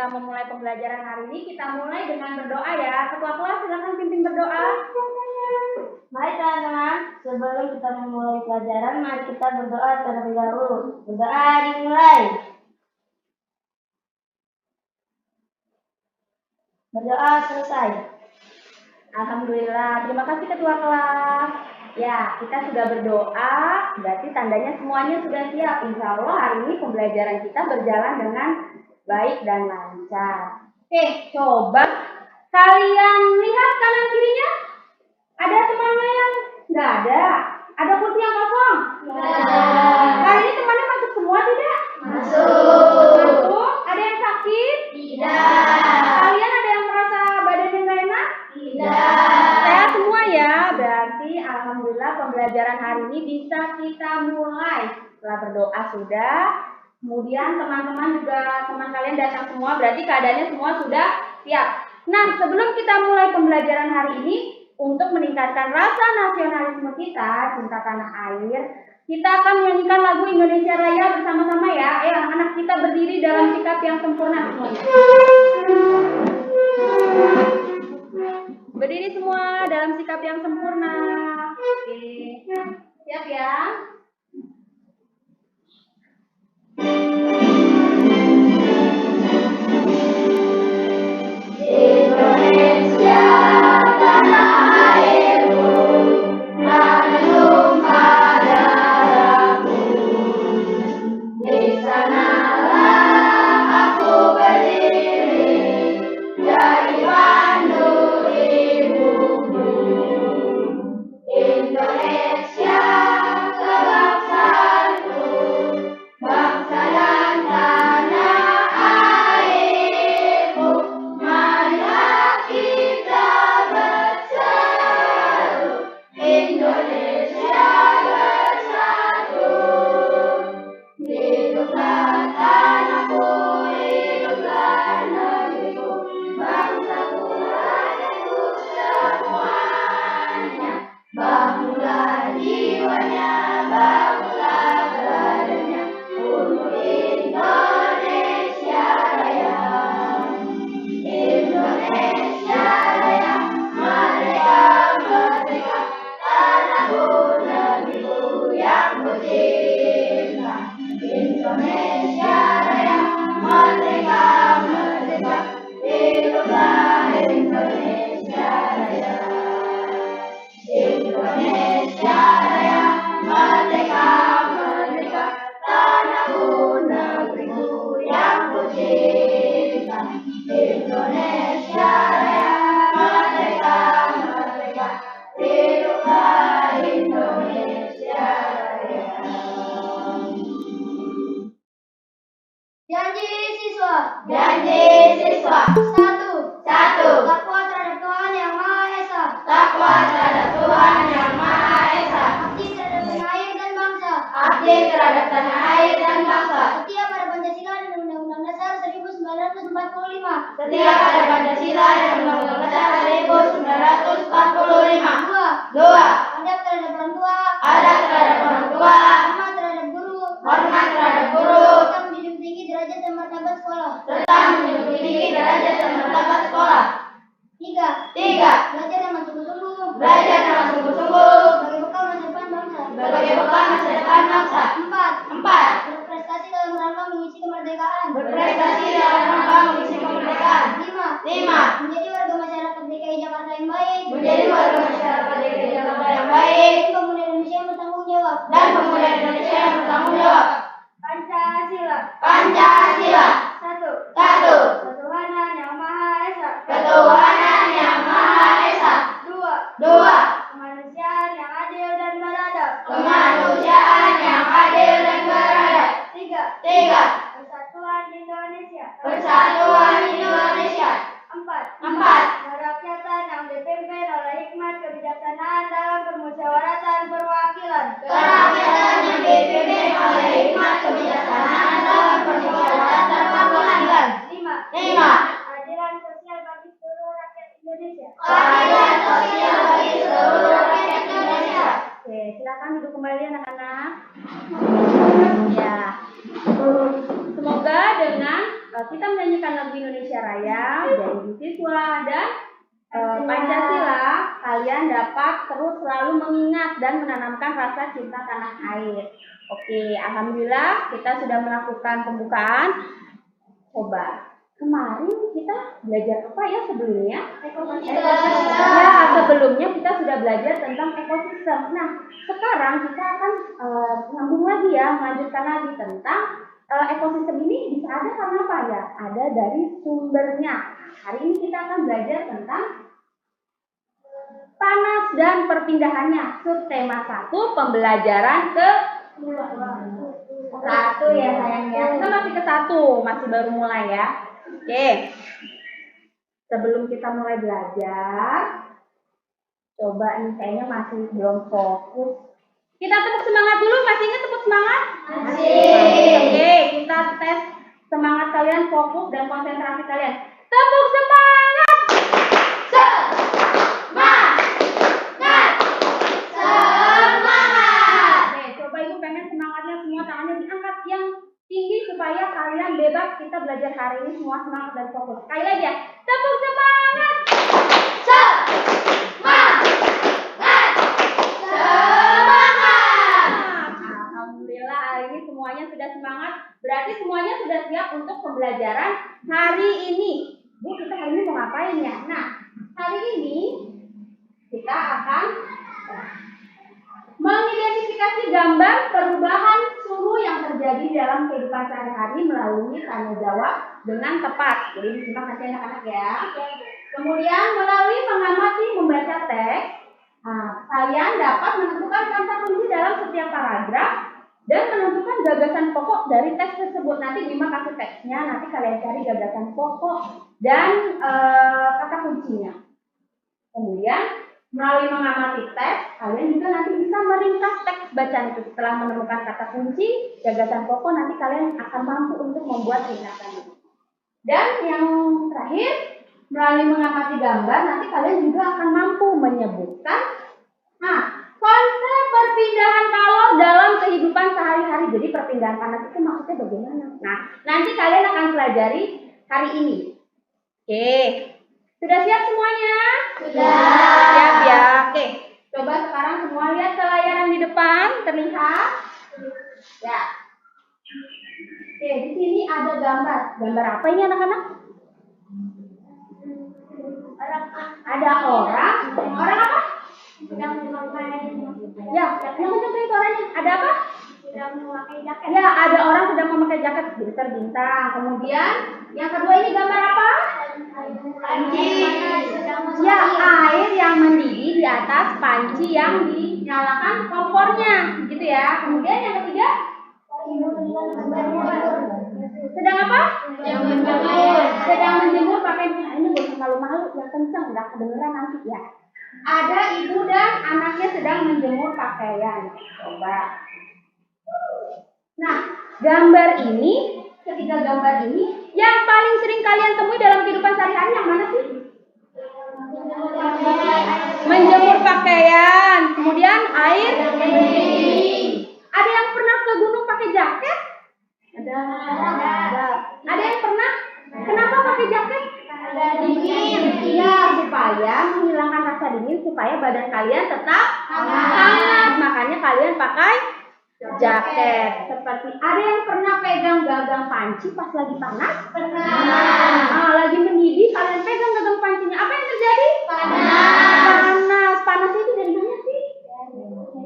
kita memulai pembelajaran hari ini, kita mulai dengan berdoa ya. Ketua kelas silakan pimpin berdoa. Mari teman-teman, sebelum kita memulai pelajaran, mari kita berdoa terlebih dahulu. Berdoa dimulai. Berdoa selesai. Alhamdulillah, terima kasih ketua kelas. Ya, kita sudah berdoa, berarti tandanya semuanya sudah siap. Insya Allah hari ini pembelajaran kita berjalan dengan baik dan lancar. Coba kalian lihat kanan kirinya. Ada temannya yang nggak ada? Ada kursi yang kosong? Kali ini temannya masuk semua tidak? Masuk. Ada yang sakit? Tidak. Kalian ada yang merasa badannya nggak enak? Tidak. Sehat semua ya. Berarti alhamdulillah pembelajaran hari ini bisa kita mulai. Setelah berdoa sudah, kemudian teman-teman juga, teman kalian datang semua, berarti keadaannya semua sudah siap. Nah, sebelum kita mulai pembelajaran hari ini, untuk meningkatkan rasa nasionalisme kita, cinta tanah air, kita akan menyanyikan lagu Indonesia Raya bersama-sama ya. Anak-anak kita berdiri dalam sikap yang sempurna semuanya. Berdiri semua dalam sikap yang sempurna. Oke. Siap ya? Indonesia tanah airku, menumpah darahku. Di sanalah aku berdiri, jadi pandu ibuku. Indonesia kebangsaanku, bangsa dan tanah airku. Marilah kita bersatu, Indonesia bersatu. Hiduplah tanahku, hiduplah negeriku, bangsaku, rakyatku semuanya. Bangunlah jiwanya, bangunlah badannya, untuk Indonesia Raya. Indonesia Raya, merdeka, merdeka, tanahku, negeriku yang kucinta. Indonesia Raya, merdeka, merdeka, hiduplah Indonesia Raya. Indonesia Raya, merdeka, merdeka, tanahku, negeriku yang kucinta. Indonesia Raya, merdeka, merdeka, hiduplah Indonesia Raya. Janji siswa. Janji siswa. Satu. Takwa terhadap Tuhan Yang Maha Esa. Takwa terhadap Tuhan Yang Maha Esa. Abdi terhadap tanah air dan bangsa. Abdi terhadap tanah air dan bangsa. Setia pada Pancasila dan Undang-Undang Dasar 1945. Setia pada Pancasila dan Undang-Undang Dasar 1945. Dua. Adab terhadap orang tua. Adab terhadap orang tua. Hormat terhadap guru. Hormat terhadap guru. Serta menjunjung tinggi derajat dan martabat sekolah. Serta menjunjung tinggi derajat dan martabat sekolah. Tiga. Belajar dengan sungguh-sungguh. Belajar dengan sungguh-sungguh. Sebagai bekal masa depan bangsa. Sebagai bekal masa depan bangsa. Empat. Berprestasi dalam rangka mengisi kemerdekaan. Berprestasi dalam rangka mengisi kemerdekaan. Lima. Menjadi warga masyarakat DKI Jakarta yang baik. Menjadi warga masyarakat DKI Jakarta yang baik. Dan pemuda Indonesia yang bertanggung jawab. Dan pemuda Indonesia yang bertanggung jawab. Pancasila. Satu. Ketuhanan Yang Maha Esa. Ketuhanan Yang Maha Esa. Dua. Kemanusiaan yang adil dan beradab. Kemanusiaan yang adil dan beradab. Tiga. Persatuan Indonesia. Persatuan Indonesia. Empat. Kerakyatan yang dipimpin oleh hikmat kebijaksanaan dalam permusyawaratan perwakilan. Kerakyatan yang dipimpin oleh hikmat kebijaksanaan dalam permusyawaratan perwakilan. Lima. Keadilan sosial bagi seluruh rakyat Indonesia. Keadilan sosial bagi seluruh Raya, jadi siswa dan Pancasila, kalian dapat terus selalu mengingat dan menanamkan rasa cinta tanah air. Oke, alhamdulillah kita sudah melakukan pembukaan. Coba, kemarin kita belajar apa ya sebelumnya? Ekosistem. Ya, sebelumnya kita sudah belajar tentang ekosistem. Nah, sekarang kita akan nyambung lagi ya, melanjutkan lagi tentang ekosistem ini bisa ada karena apa ya? Ada dari sumbernya. Hari ini kita akan belajar tentang panas dan perpindahannya. Subtema 1, pembelajaran ke 1 ya sayangnya. Kita masih ke 1, masih baru mulai ya. Oke. Sebelum kita mulai belajar, coba nih kayaknya masih belum fokus. Kita tepuk semangat dulu, masih ingat tepuk semangat? Masih. Oke, kita tes semangat kalian, fokus dan konsentrasi kalian. Tepuk semangat! Semangat! Semangat! Oke, coba ibu pengen semangatnya semua tangannya diangkat yang tinggi supaya kalian bebas. Kita belajar hari ini semua semangat dan fokus. Sekali lagi ya, tepuk semangat! Semangat! Alhamdulillah hari ini semuanya sudah semangat. Berarti semuanya sudah siap untuk pembelajaran hari ini. Bu, kita hari ini mau ngapain ya? Nah, hari ini kita akan mengidentifikasi gambar perubahan suhu yang terjadi dalam kehidupan sehari-hari melalui tanya jawab dengan tepat. Jadi disimak nanti anak-anak ya. Kemudian melalui mengamati membaca teks, kalian dapat menentukan kata kunci dalam setiap paragraf dan menentukan gagasan pokok dari teks tersebut. Nanti Bima kasih teksnya, nanti kalian cari gagasan pokok dan kata kuncinya. Kemudian melalui mengamati teks, kalian juga nanti bisa meringkas teks bacaan itu. Setelah menemukan kata kunci, gagasan pokok, nanti kalian akan mampu untuk membuat ringkasannya. Dan yang terakhir, melalui mengamati gambar, nanti kalian juga akan mampu menyebutkan konsep perpindahan kalor dalam kehidupan sehari-hari. Jadi perpindahan panas itu maksudnya bagaimana? Nah, nanti kalian akan pelajari hari ini. Oke, sudah siap semuanya? Sudah. Siap ya. Oke, coba sekarang semua lihat ke layar yang di depan, terlihat? Ya. Oke, di sini ada gambar. Gambar apa ini anak-anak? Ada orang apa? Sedang memakai. Ya, yang kenceng suaranya. Ada apa? Sedang memakai jaket. Ya, ada orang sedang memakai jaket bintang. Kemudian yang kedua ini gambar apa? Panci. Ya, air yang mendidih di atas panci yang dinyalakan kompornya, gitu ya. Kemudian yang ketiga, sedang apa? Sedang menjemur pakai ini bukan malu-malu, yang kenceng, nggak kedengeran nanti ya. Ada ibu dan anaknya sedang menjemur pakaian. Coba. Nah, gambar ini, ketiga gambar ini, yang paling sering kalian temui dalam kehidupan sehari-hari yang mana sih? Menjemur pakaian. Kemudian air. Ada yang pernah ke gunung pakai jaket? Ada. Ada yang pernah? Kenapa pakai jaket? Dingin. Iya, supaya menghilangkan rasa dingin supaya badan kalian tetap hangat. Makanya kalian pakai jaket. Seperti ada yang pernah pegang gagang panci pas lagi panas? Pernah. Lagi mendidih kalian pegang gagang pancinya. Apa yang terjadi? Panas. Panas itu dari mana sih?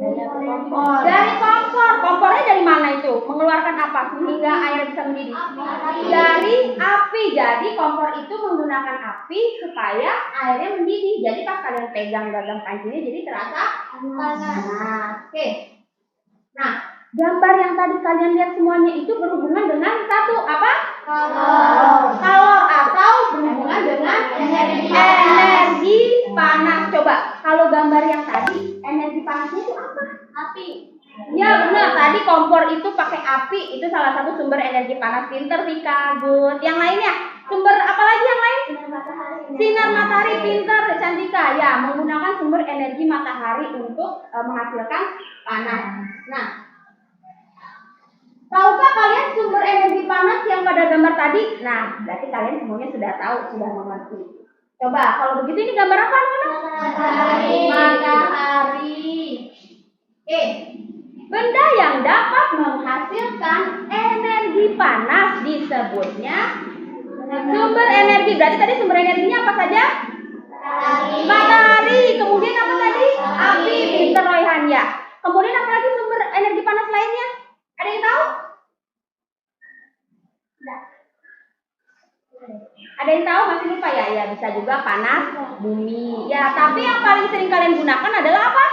Dari kompor. Kompornya dari mana itu? Mengeluarkan apa sehingga air bisa mendidih? Dari api. Jadi kompor itu menggunakan api supaya airnya mendidih. Jadi pas kalian pegang gagang pancinya jadi terasa panas. Nah, oke. Nah, gambar yang tadi kalian lihat semuanya itu berhubungan dengan satu apa? Kalor atau berhubungan dengan energi panas. Coba, kalau gambar yang tadi energi panasnya itu apa? Api. Ya benar, tadi kompor itu pakai api, itu salah satu sumber energi panas. Pinter Tika, good. Yang lainnya, sumber apa lagi yang lain? Sinar matahari, pinter Cantika. Ya, menggunakan sumber energi matahari untuk menghasilkan panas. Nah, tahukah kalian sumber energi panas yang pada gambar tadi? Nah, berarti kalian semuanya sudah tahu, sudah mengerti. Coba, kalau begitu ini gambar apa, anak-anak? Matahari. Matahari. Oke. Benda yang dapat menghasilkan energi panas disebutnya sumber energi. Berarti tadi sumber energinya apa saja? Matahari. Kemudian apa tadi? Api. Pinter Royhan ya. Kemudian apa lagi sumber energi panas lainnya? Ada yang tahu? Ada yang tahu? Masih lupa ya? Ya bisa juga panas bumi. Ya, tapi yang paling sering kalian gunakan adalah apa?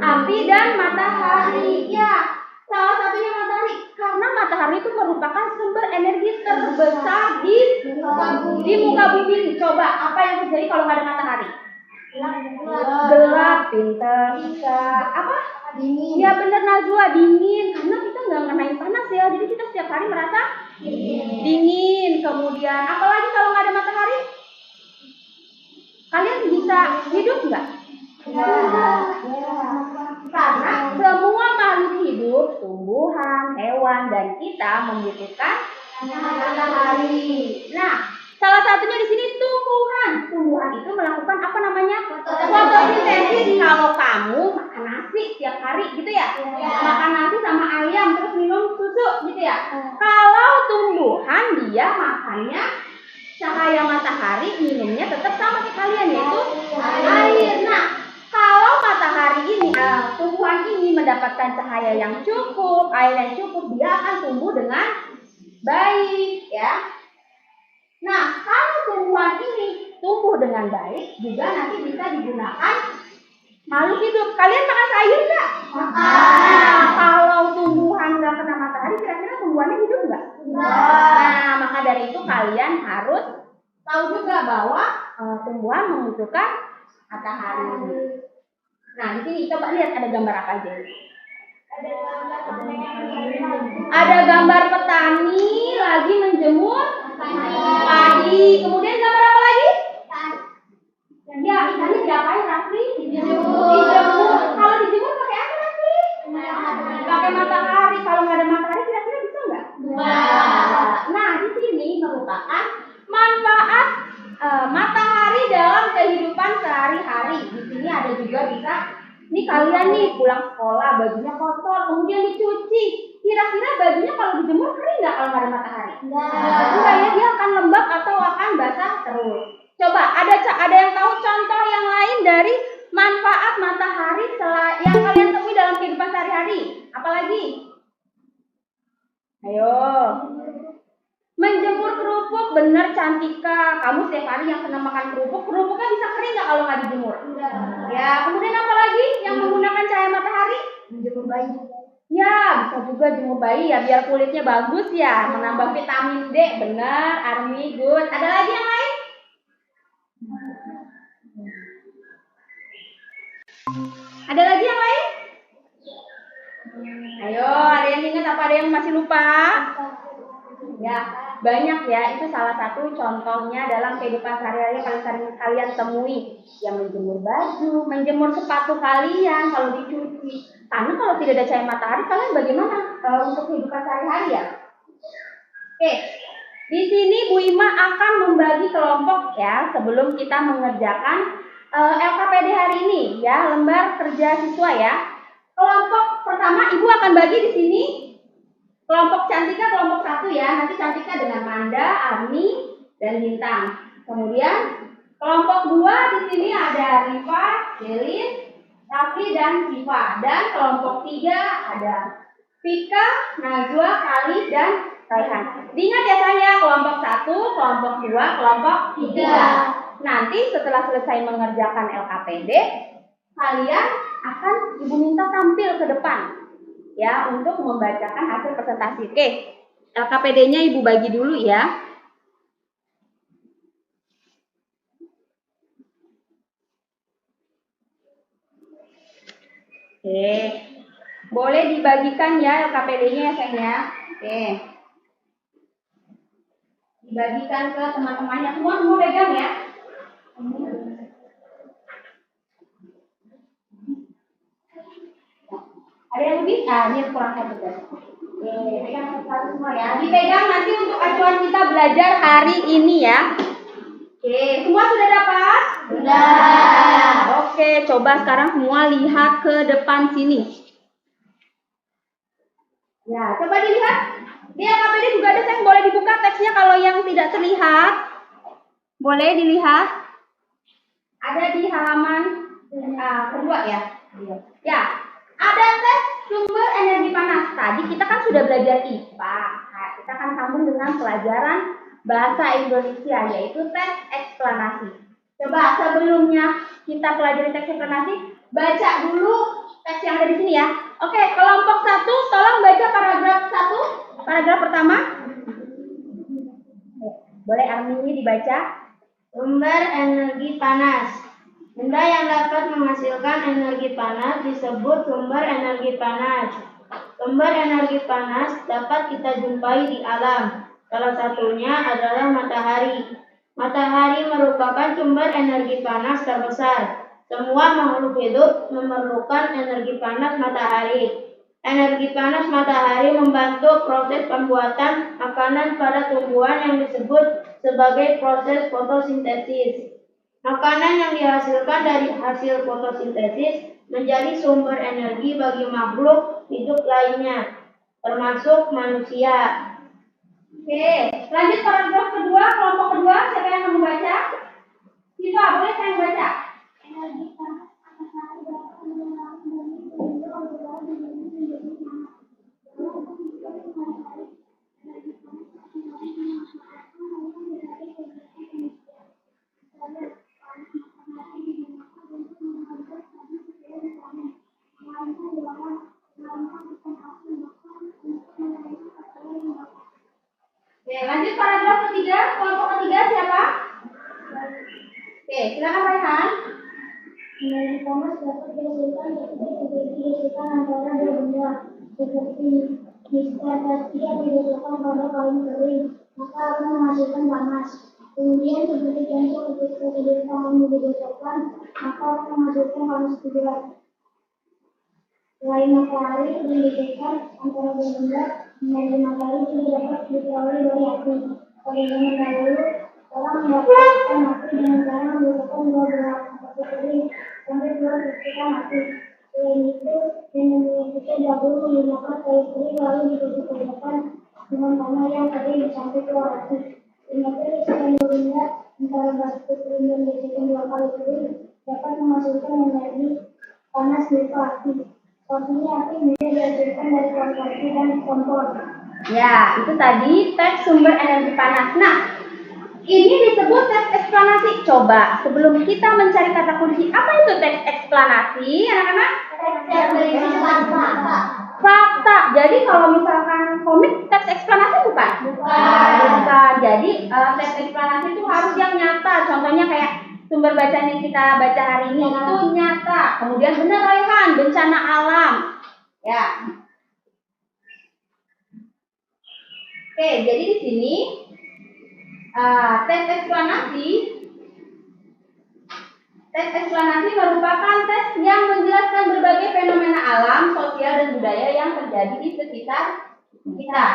Api dan matahari. Ya, salah satunya matahari. Karena matahari itu merupakan sumber energi terbesar di muka bumi. Coba, apa yang terjadi kalau nggak ada matahari? Gelap, pinter, bisa. Apa? Dingin. Ya benar Najwa, dingin. Karena kita nggak ngenain panas ya. Jadi kita setiap hari merasa dingin. Kemudian, apalagi kalau nggak ada matahari? Kalian bisa hidup nggak? Karena semua makhluk hidup, tumbuhan, hewan, dan kita membutuhkan matahari. Nah, salah satunya di sini tumbuhan. Tumbuhan itu melakukan apa namanya? Fotosintesis. Kalau kamu makan nasi tiap hari gitu ya? Makan nasi sama ayam terus minum susu gitu ya? Kalau tumbuhan dia makannya cahaya matahari, minumnya tetap sama kayak kalian yaitu air. Nah, kalau matahari ini, tumbuhan ini mendapatkan cahaya yang cukup, air yang cukup, dia akan tumbuh dengan baik, ya. Nah, kalau tumbuhan ini tumbuh dengan baik, juga nanti bisa digunakan makhluk hidup. Kalian makan sayur nggak? Nah, kalau tumbuhan nggak kena matahari, kira-kira tumbuhannya hidup nggak? Nah, maka dari itu kalian harus tahu juga bahwa tumbuhan membutuhkan matahari. Nah, di sini coba lihat ada gambar apa aja. Ada gambar petani lagi menjemur padi. Kemudian gambar apa lagi? Ya, ikannya diapain, Rafli? Dijemur. Kalau dijemur pakai apa, Rafli? Pakai matahari. Kalau nggak ada matahari, kira-kira bisa nggak? Nah, di sini merupakan manfaat matahari dalam kehidupan sehari-hari. Di sini ada juga bisa. Nih kalian nih pulang sekolah bajunya kotor, kemudian dicuci. Kira-kira bajunya kalau dijemur kering nggak kalau nggak ada matahari? Enggak ya, dia akan lembab atau akan basah terus. Coba ada yang tahu contoh yang lain dari manfaat matahari yang kalian temui dalam kehidupan sehari-hari? Apalagi? Ayo. Menjemur kerupuk, bener Cantika. Kamu setiap hari yang kena makan kerupuk, kerupuknya bisa kering nggak kalau nggak dijemur? Ya, kemudian apa lagi yang menggunakan cahaya matahari? Menjemur bayi. Ya, bisa juga jemur bayi ya, biar kulitnya bagus ya, menambah vitamin D. Benar, Army, good. Ada lagi yang lain? Ada lagi yang lain? Ayo, ada yang ingat apa ada yang masih lupa? Ya, banyak ya. Itu salah satu contohnya dalam kehidupan sehari-hari yang paling sering kalian temui. Yang menjemur baju, menjemur sepatu kalian kalau dicuci. Karena kalau tidak ada cahaya matahari, kalian bagaimana untuk kehidupan sehari-hari ya? Oke, di sini Bu Ima akan membagi kelompok ya sebelum kita mengerjakan LKPD hari ini ya, lembar kerja siswa ya. Kelompok pertama Ibu akan bagi di sini. Kelompok Cantika kelompok 1 ya. Nanti Cantika dengan Manda, Armi, dan Bintang. Kemudian kelompok 2 di sini ada Rifa, Jelin, Rafli, dan Siva. Dan kelompok 3 ada Vika, Najwa, Kali, dan Raihan. Diingat ya saya, kelompok 1, kelompok 2, kelompok 3. Nanti setelah selesai mengerjakan LKPD, kalian akan Ibu minta tampil ke depan ya untuk membacakan hasil presentasi. Oke, LKPD-nya Ibu bagi dulu ya. Oke, boleh dibagikan ya LKPD-nya ya sayang ya. Oke, dibagikan ke teman-temannya semua pegang ya. Ada yang lebih? Ini kurang satu guys. Oke, pegang satu semua ya. Dipegang nanti untuk acuan kita belajar hari ini ya. Oke, semua sudah dapat? Sudah. Oke, coba sekarang semua lihat ke depan sini. Ya, coba dilihat. Di LKPD juga ada, saya boleh dibuka teksnya kalau yang tidak terlihat. Boleh dilihat. Ada di halaman kedua ya. Ya, ada tes sumber energi panas. Tadi kita kan sudah belajar IPA. Nah, kita akan sambung dengan pelajaran bahasa Indonesia, yaitu tes eksplanasi. Coba sebelumnya kita pelajari teks eksplanasi, baca dulu teks yang ada di sini ya. Oke, kelompok 1, tolong baca paragraf 1, paragraf pertama. Boleh Armini dibaca. Sumber energi panas. Benda yang dapat menghasilkan energi panas disebut sumber energi panas. Sumber energi panas dapat kita jumpai di alam. Salah satunya adalah matahari. Matahari merupakan sumber energi panas terbesar. Semua makhluk hidup memerlukan energi panas matahari. Energi panas matahari membantu proses pembuatan makanan pada tumbuhan yang disebut sebagai proses fotosintesis. Makanan yang dihasilkan dari hasil fotosintesis menjadi sumber energi bagi makhluk hidup lainnya, termasuk manusia. Oke, lanjut paragraf kedua, kelompok kedua, siapa yang akan membaca? Siva, boleh saya yang baca? Energi panas matahari dapat mengenalkan energi sehingga udara menjadi panas. Oke, lanjut paragraf ketiga, kelompok ketiga siapa? Oke, silakan Raihan. Energi panas dapat dihasilkan antara dua benda seperti jika tidak diletakkan pada kain kering, maka akan menghasilkan panas. Kemudian seperti contoh ketika tidak kain diletakkan, maka akan menghasilkan panas juga. Selain matahari diletakkan antara dua benda, energi matahari juga dapat diperoleh dari api. Pada zaman dahulu, orang mendapatkan api dengan cara menggunakan dua belah api kering sampai dua serpihan api. Selain itu, nenek kita dahulu menggunakan kayu kering lalu ditusuk-tusukkan dengan tanah yang kering sampai keluar api. Ternyata gesekan dua benda antara batu kering dan gesekan dua kayu kering dapat menghasilkan energi panas berupa api. Contohnya api bisa dihasilkan dari konversi dan kompor. Ya, itu tadi teks sumber energi panas. Nah, ini disebut teks eksplanasi. Coba sebelum kita mencari kata kunci, apa itu teks eksplanasi, anak-anak? Yang berisi fakta. Fakta. Jadi kalau misalkan komik teks eksplanasi bukan? Bukan. Jadi teks eksplanasi itu harus yang nyata. Contohnya kayak sumber bacaan yang kita baca hari ini itu nyata. Kemudian benar Raihan, bencana alam. Ya. Oke, jadi di sini tes eksplanasi merupakan tes yang menjelaskan berbagai fenomena alam, sosial, dan budaya yang terjadi di sekitar kita.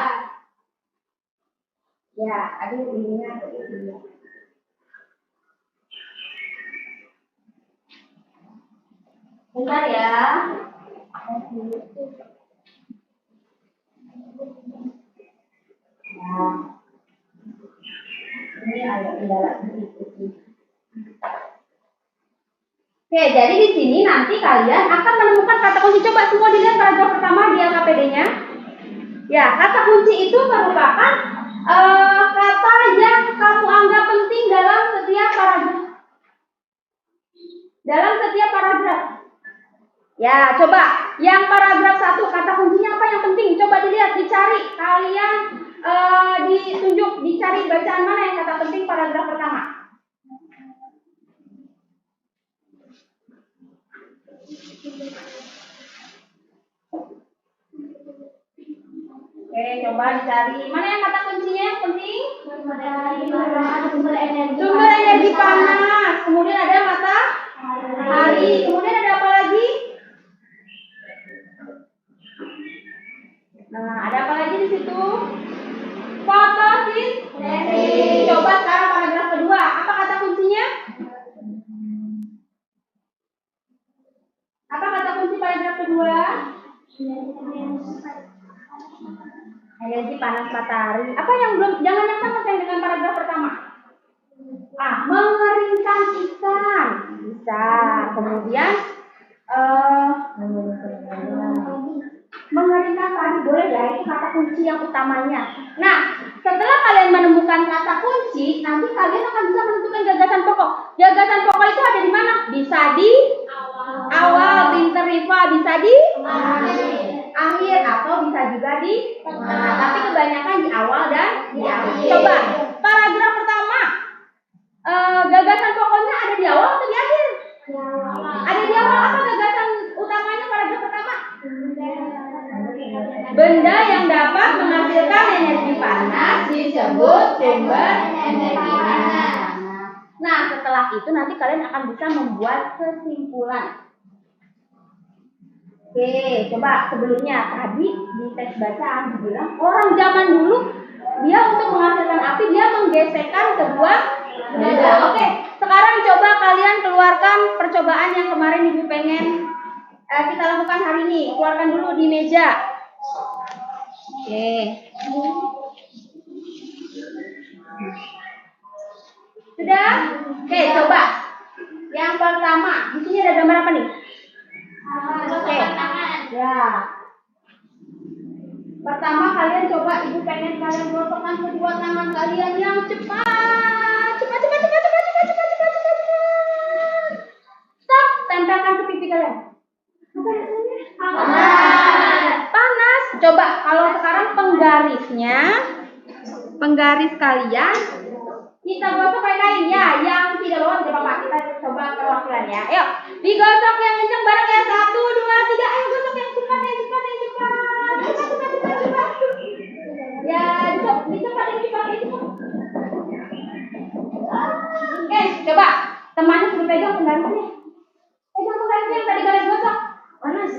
Ya, aduh ininya ini. Bentar ya. Nah, ini agak kendala sedikit. Oke, jadi di sini nanti kalian akan menemukan kata kunci. Coba semua dilihat paragraf pertama di LKPD-nya. Ya, kata kunci itu merupakan kata yang kamu anggap penting dalam setiap paragraf. Ya, coba yang paragraf 1 kata kuncinya apa yang penting? Coba dilihat, dicari. Kalian ditunjuk, dicari bacaan mana yang kata penting paragraf pertama. Oke, coba dicari. Mana yang kata kuncinya yang penting? Sumber energi Panas. Kemudian ada matahari. Kemudian ada apa lagi? Nah, ada apa lagi? di situ? Fotosintesis. Coba sekarang paragraf kedua. Apa kata kuncinya? Apa kata kunci paragraf kedua? Energi panas matahari. Apa yang belum? Jangan yang sama saya dengan paragraf pertama. Mengeringkan ikan. Bisa. Kemudian mengeringkan padi boleh ya, itu kata kunci yang utamanya. Nah, setelah kalian menemukan kata kunci, nanti kalian akan bisa menentukan gagasan pokok. Gagasan pokok itu ada di mana? Bisa di awal, interriva, bisa di akhir, atau bisa juga di tengah. Tapi kebanyakan di awal dan di akhir. Coba paragraf pertama, gagasan pokoknya ada di awal atau di akhir? Ada di awal. Apa gagasan utamanya paragraf pertama? Benda yang dapat menghasilkan energi panas disebut sumber energi panas. Nah, setelah itu nanti kalian akan bisa membuat kesimpulan. Oke, coba sebelumnya tadi di teks bacaan dibilang orang zaman dulu dia untuk menghasilkan api dia menggesekkan kedua benda. Oke, sekarang coba kalian keluarkan percobaan yang kemarin Ibu pengen kita lakukan hari ini. Keluarkan dulu di meja. Oke. Sudah? Oke, coba. Yang pertama, di sini ada gambar apa nih? Oke. Ya. Pertama kalian coba, Ibu pengen kalian gosokkan kedua tangan kalian yang cepat. Cepat. Stop, tempelkan ke pipi kalian. Apa rasanya? Panas. Coba kalau sekarang penggaris kalian kita gosok pakai kain ya, yang tidak bawa tidak apa-apa. Kita coba perwakilan ya. Ayo, digosok yang kencang bareng ya. 1, 2, 3. Ayo gosok yang cepat. Cepat. Ya, cepat. Oke, coba. Temannya sudah pegang penggarisnya. Pegang penggarisnya yang tadi kalian gosok. Panas.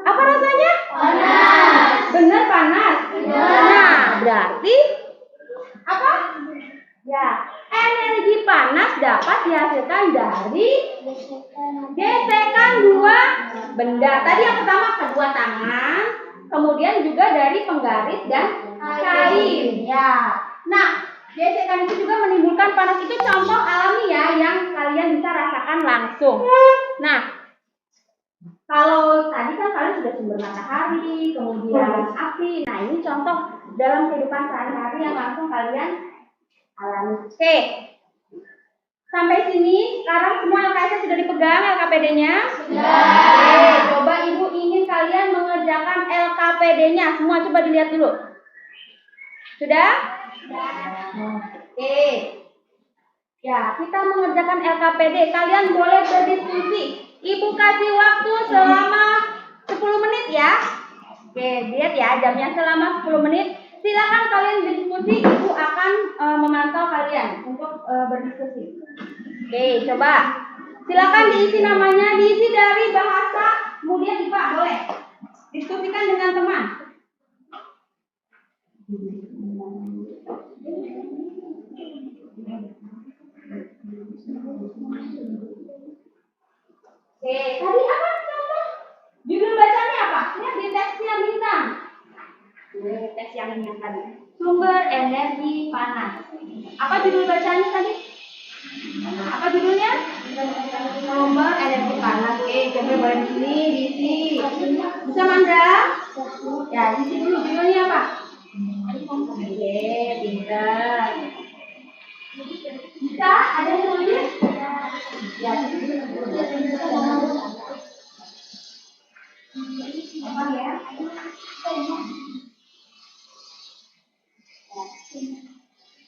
Apa rasanya? Panas. Benar panas. Nah, berarti apa? Ya, energi panas dapat dihasilkan dari gesekan dua benda. Tadi yang pertama kedua tangan, kemudian juga dari penggaris dan kain. Ya. Nah, gesekan itu juga menimbulkan panas. Itu contoh alami ya yang kalian bisa rasakan langsung. Nah, kalau tadi kan kalian sudah sumber matahari, kemudian api. Nah, ini contoh dalam kehidupan sehari-hari yang langsung kalian alami. Oke. Sampai sini, sekarang semua LKS sudah dipegang LKPD-nya? Sudah. Oke, coba Ibu ingin kalian mengerjakan LKPD-nya. Semua coba dilihat dulu. Sudah? Sudah. Oke. Ya, kita mengerjakan LKPD. Kalian boleh berdiskusi. Ibu kasih waktu selama 10 menit ya. Oke, lihat ya jamnya selama 10 menit. Silakan kalian berdiskusi. Ibu akan memantau kalian untuk berdiskusi. Oke, coba. Silakan diisi namanya, diisi dari bahasa. Kemudian IPA boleh. Diskusikan dengan teman. Oke, tadi apa contoh? Judul bacanya apa? Lihat di teksnya bintang. Teks yang ini tadi. Sumber energi panas. Apa judul bacanya tadi? Apa judulnya? Sumber energi panas. Oke, coba boleh di sini, diisi. Bisa Mandra? Ya, diisi dulu judulnya apa? Oke, pintar. Bisa? Ada yang nulis? Ya, apa ya?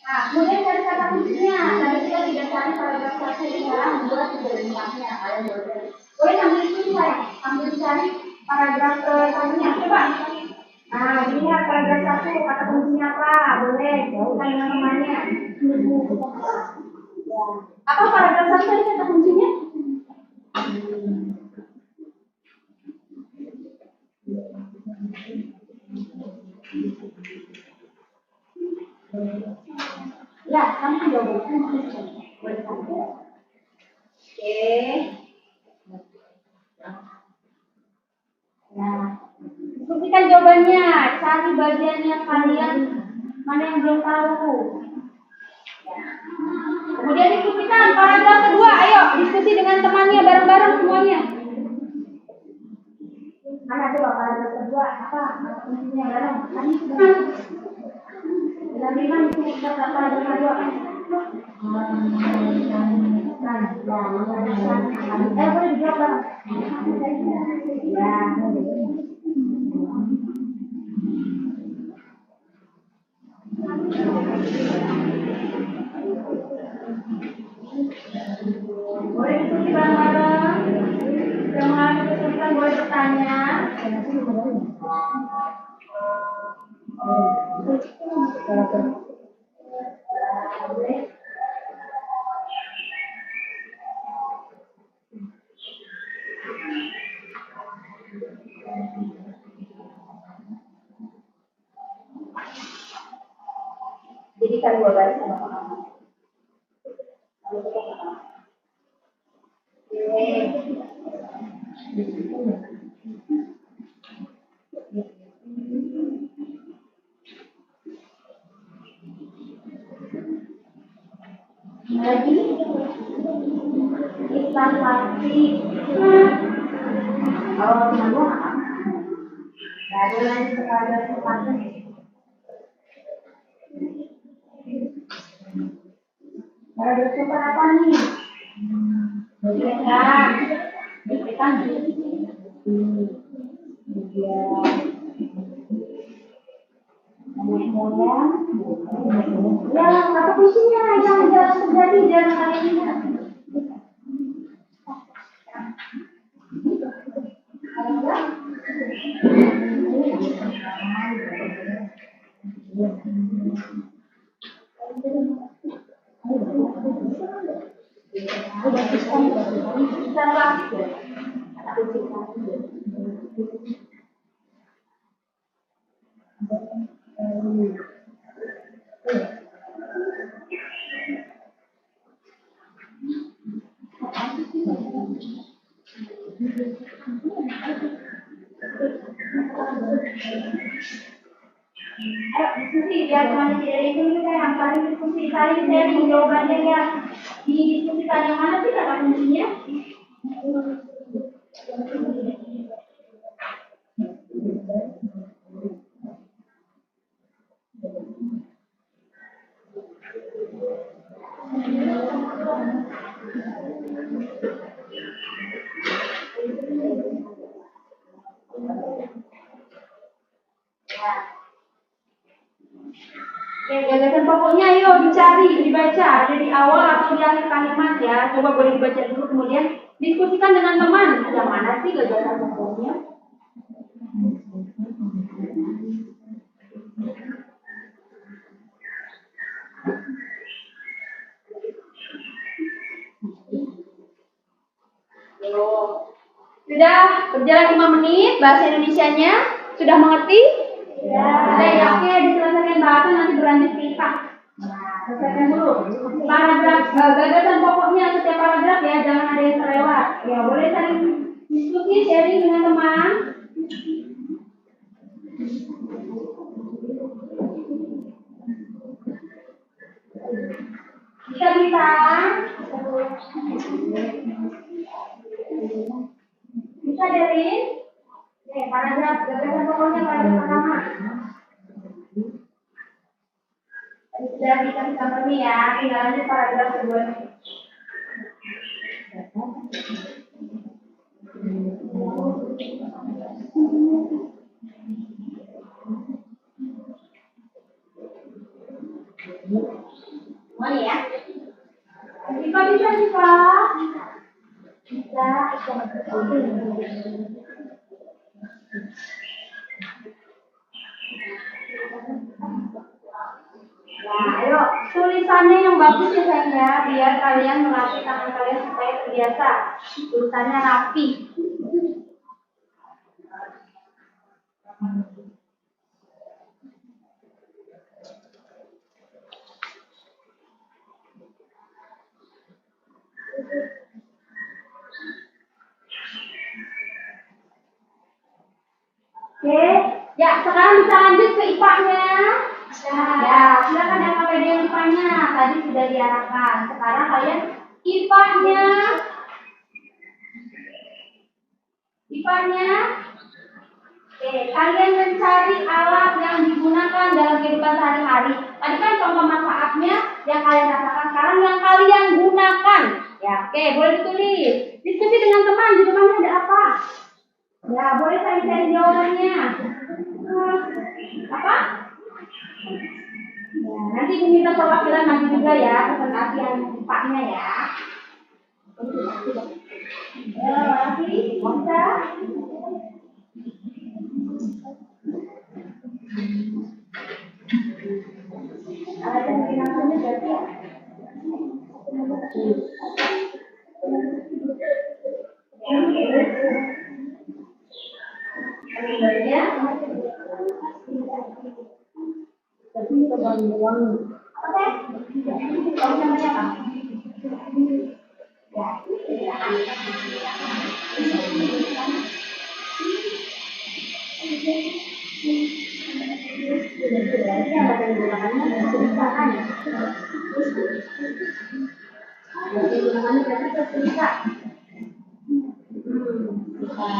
Nah, kemudian dari kata kuncinya, tadi kita tidak cari paragraf 1, sekarang 2, 3, 4-nya. Kalian boleh sambil itu saya, sambil cari paragraf satunya. Coba. Nah, lihat paragraf 1, kata kuncinya apa? Boleh, bukan dengan temannya. Apa paragraf 1 tadi kata kuncinya? Ya, sama jawabannya. Boleh sampai. Oke. Nah, diskusikan jawabannya. Cari bagiannya kalian mana yang belum tahu. Kemudian diskusikan paragraf kedua. Ayo diskusi dengan temannya bareng-bareng semuanya. Mana coba paragraf kedua apa? Intinya bareng. Bagaimana kita paragraf kedua? Boleh dijawab bareng. Ya. Boleh diskusi bareng-bareng. Yang mengalami kesulitan boleh bertanya. Jadi kan dua baris sama kamu. Lagi Islam pasti kalau cuma dua nggak apa-apa. Nggak ada lagi kepada tempatnya. Ada super apa nih? Dekat, dekat. Kemudian, ya kata kuncinya yang jelas terjadi jangan kalian ingat. Diskusi biar teman tidak itu kita yang paling diskusi saling sharing jawabannya ya didiskusikan yang mana sih kata kuncinya? Oke, gagasan pokoknya yuk dicari, dibaca ada di awal atau di akhir kalimat ya. Coba boleh dibaca dulu kemudian diskusikan dengan teman. Yang mana sih gagasan pokoknya? Sudah berjalan 5 menit, bahasa Indonesianya sudah mengerti? Ya. Oke, diselesaikan bahasa nanti berlanjut ke IPA. Nah, selesaikan dulu. Paragraf gagasan pokoknya setiap paragraf ya, jangan ada yang terlewat. Ya, boleh saling diskusi, sharing dengan teman. Bisa. Bisa dari paragraf gagasan pokoknya paragraf pertama. Sudah bisa ini ya, tinggal lanjut paragraf kedua. Semuanya ya. Bisa bisa. Nah, ayo tulisannya yang bagus ya sayang ya, biar kalian melatih tangan kalian supaya terbiasa. Tulisannya rapi. Oke, ya sekarang bisa lanjut ke IPA-nya. Ya, silakan yang KPD IPA-nya. Tadi sudah diarahkan. Sekarang kalian IPA-nya. IPA-nya. Oke, kalian mencari alat yang digunakan dalam kehidupan sehari-hari. Tadi kan contoh manfaatnya yang kalian rasakan, sekarang yang kalian gunakan. Ya, oke, boleh ditulis. Diskusi dengan teman, di depannya ada apa? Ya, boleh saya cari jawabannya. Apa? Ya, nanti diminta perwakilan nanti juga ya, presentasian IPA-nya ya. Lagi, bisa. Ada yang digunakannya berarti ya? Ya. Oke. Kamu namanya apa?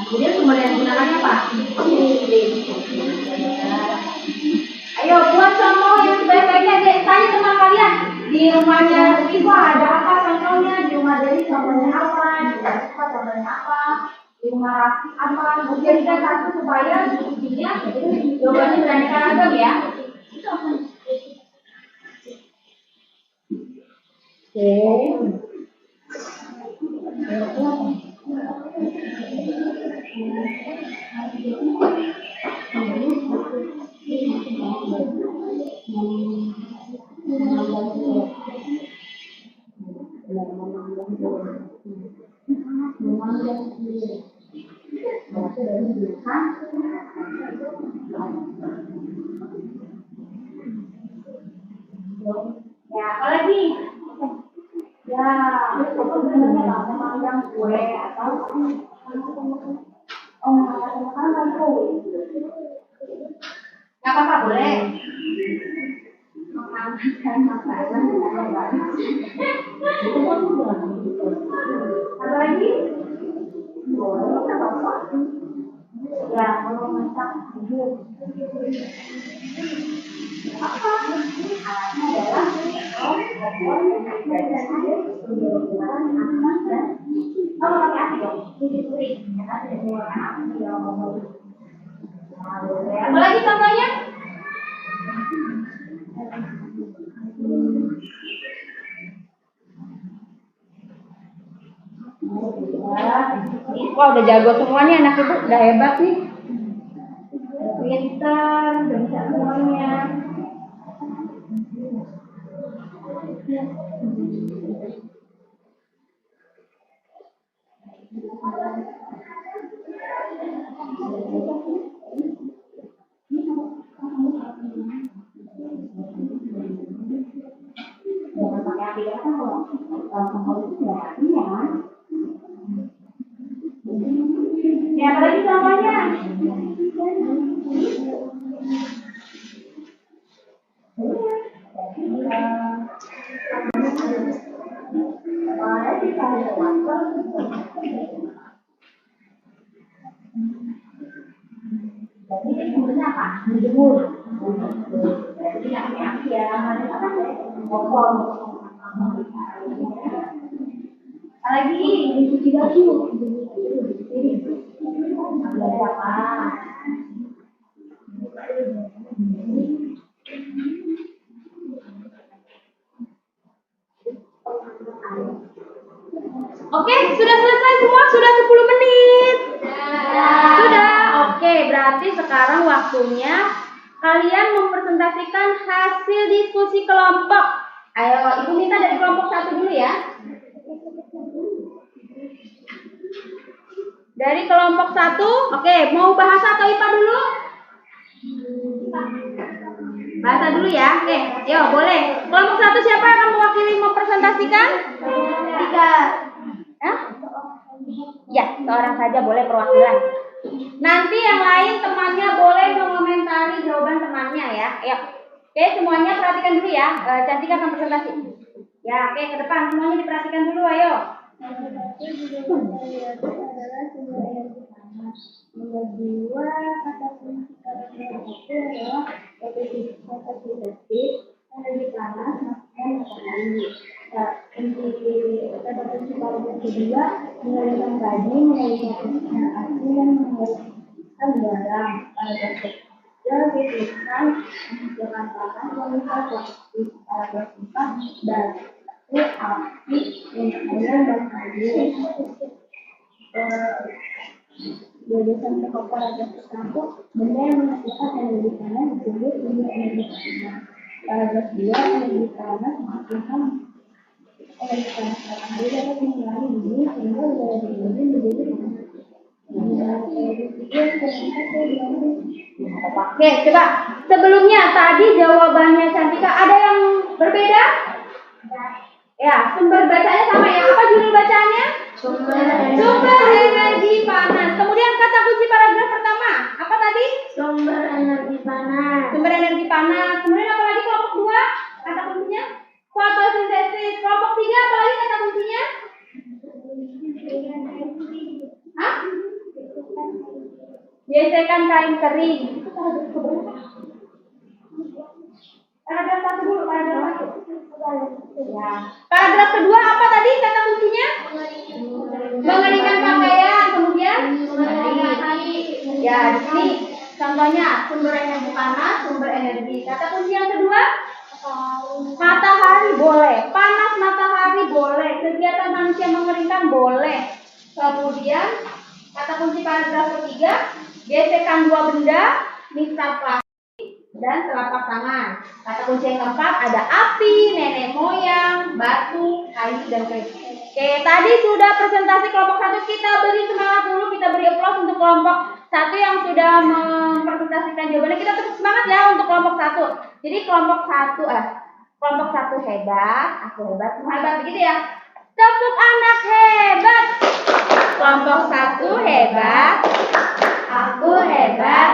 Jadi sumber yang digunakannya apa? Ayo buat contoh yang sebaik-baiknya. Tanya teman kalian di rumahnya ibu ada apa contohnya, di rumah Dewi contohnya apa, di rumah Siva contohnya apa, di rumah Rafi apa. Mungkin kita satu supaya intinya jawabannya beraneka ragam ya. Oke. Ya, apa lagi? Ya, sebenarnya memanggang kue atau makan kue. Nggak apa-apa, boleh. Apa lagi? Ya, kalau masak apa? Apa lagi contohnya? Wah, udah jago semua nih anak ibu, udah hebat nih. Pintar, udah bisa semuanya. Jangan pakai aplikasi kalau itu ya. Ya, apalagi contohnya? Jadi sebenarnya apa? Menjemur. Jadi api ya, lagi dicuci baju. Oke, sudah selesai semua? Sudah 10 menit? Sudah? Oke, berarti sekarang waktunya kalian mempresentasikan hasil diskusi kelompok. Ayo, Ibu minta dari kelompok 1 dulu ya. Dari kelompok 1, oke, mau bahasa atau IPA dulu? Bahasa dulu ya. Oke, yuk boleh. Kelompok 1 siapa yang akan mewakili mempresentasikan? 3. Ya, seorang saja boleh perwakilan. Nanti yang lain temannya boleh mengomentari jawaban temannya ya. Ayo. Oke, semuanya perhatikan dulu ya. Cantika akan presentasi. Ya, oke, ke depan semuanya diperhatikan dulu, ayo. Nomor 2 kata kunci paragraf itu adalah positif, energi panas, dan matahari. Kata kunci paragraf kedua mengalirkan tadi, mengalirkan api dan mengalirkan barang. Paragraf ketiga dituliskan menghasilkan panas dan positif. Paragraf 4 batu, api, minyak dan kayu. Jadi sampai ke paragraf satu, benda yang menghasilkan energi panas disebut sumber energi panas. Paragraf 2, energi panas menghasilkan energi panas matahari dapat mengurangi bumi sehingga udara di bumi menjadi panas. Oke, coba sebelumnya tadi jawabannya Cantika ada yang berbeda? Ya, sumber bacanya sama ya. Apa judul bacanya? Sumber energi panas. Kemudian kata kunci paragraf pertama, apa tadi? Sumber energi panas. Sumber energi panas. Kemudian apa lagi kelompok 2? Kata kuncinya? Fotosintesis. Kelompok 3 apa lagi kata kuncinya? Hah? Gesekan kain kering. Paragraf 1 dulu, paragraf 1. Ya. Paragraf kedua apa tadi kata kuncinya? Mengeringkan pakaian. Kemudian? Ya, di sini contohnya sumber energi panas, sumber energi. Kata kunci yang kedua? Matahari boleh. Panas matahari boleh. Kegiatan manusia mengeringkan boleh. Kemudian kata kunci paragraf ketiga, gesekan dua benda, misal dan telapak tangan. Kata kunci yang keempat ada api, nenek moyang, batu, kayu, dan kayu. Oke, tadi sudah presentasi kelompok 1. Kita beri semangat dulu, kita beri aplaus untuk kelompok 1 yang sudah mempresentasikan jawabannya. Kita tepuk semangat ya untuk kelompok 1. Jadi kelompok 1 hebat, aku hebat, semua hebat begitu ya. Tepuk anak hebat. Kelompok 1 hebat, aku hebat,